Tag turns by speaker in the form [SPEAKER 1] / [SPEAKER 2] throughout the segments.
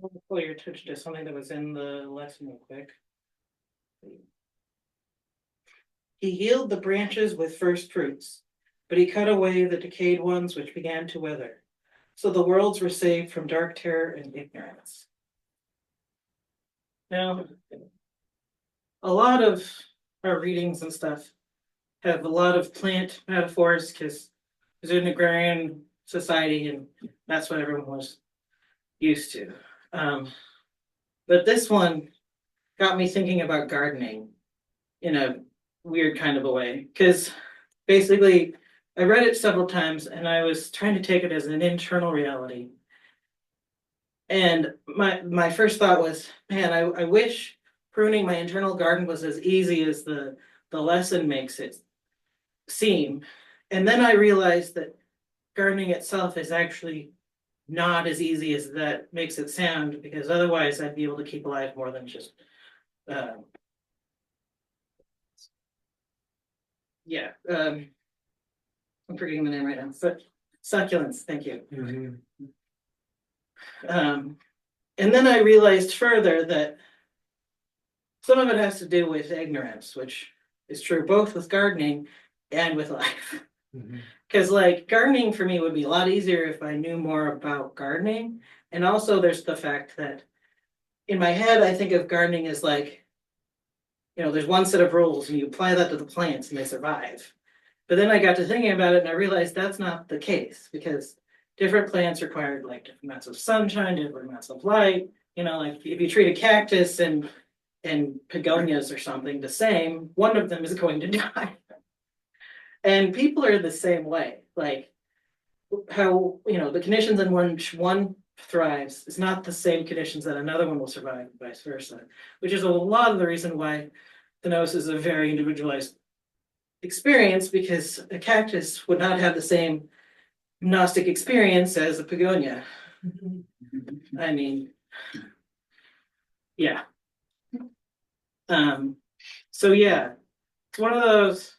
[SPEAKER 1] I'll pull your attention to something that was in the lesson real quick. He healed the branches with first fruits, but he cut away the decayed ones which began to wither. So the worlds were saved from dark terror and ignorance. Now, a lot of our readings and stuff have a lot of plant metaphors because it's an agrarian society and that's what everyone was used to. But this one got me thinking about gardening in a weird kind of a way because basically I read it several times and I was trying to take it as an internal reality. And my first thought was, man, I wish pruning my internal garden was as easy as the lesson makes it seem. And then I realized that gardening itself is actually not as easy as that makes it sound, because otherwise I'd be able to keep alive more than just I'm forgetting the name right now, but succulents, thank you. And then I realized further that some of it has to do with ignorance, which is true both with gardening and with life. Because like gardening for me would be a lot easier if I knew more about gardening. And also there's the fact that in my head, I think of gardening as like, there's one set of rules and you apply that to the plants and they survive. But then I got to thinking about it and I realized that's not the case because different plants require like different amounts of sunshine, different amounts of light. Like if you treat a cactus and begonias or something the same, one of them is going to die. And people are the same way. Like how, the conditions in which one thrives is not the same conditions that another one will survive, and vice versa, which is a lot of the reason why the nose is a very individualized experience, because a cactus would not have the same gnostic experience as a begonia. I mean, yeah. So yeah, it's one of those,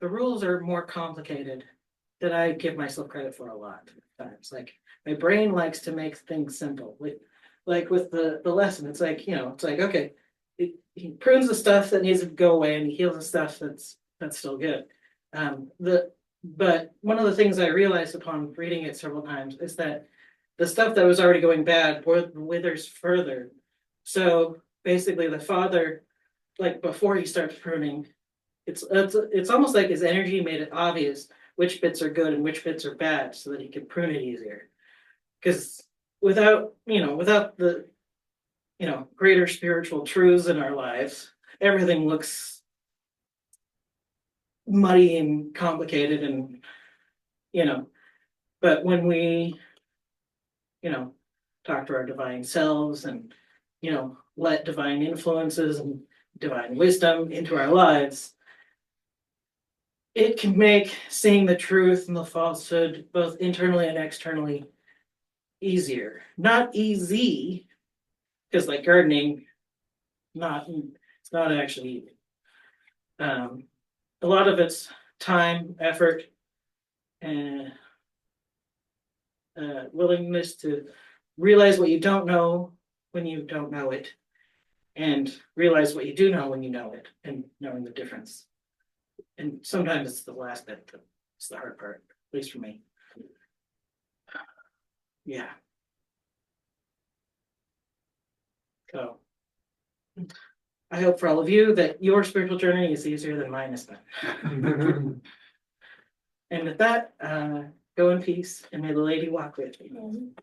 [SPEAKER 1] the rules are more complicated than I give myself credit for a lot of times. Like my brain likes to make things simple. Like with the lesson, it's like, it's like, okay, he prunes the stuff that needs to go away and he heals the stuff that's still good. But one of the things I realized upon reading it several times is that the stuff that was already going bad withers further. So basically the father, like before he starts pruning, it's almost like his energy made it obvious which bits are good and which bits are bad so that he can prune it easier. Because without the greater spiritual truths in our lives, everything looks muddy and complicated and but when we talk to our divine selves and let divine influences and divine wisdom into our lives, it can make seeing the truth and the falsehood both internally and externally easier. Not easy, because like gardening, it's not actually easy. A lot of it's time, effort, and willingness to realize what you don't know when you don't know it, and realize what you do know when you know it, and knowing the difference. And sometimes it's the last bit that's the hard part, at least for me. Yeah. So I hope for all of you that your spiritual journey is easier than mine has been. And with that, go in peace and may the lady walk with you.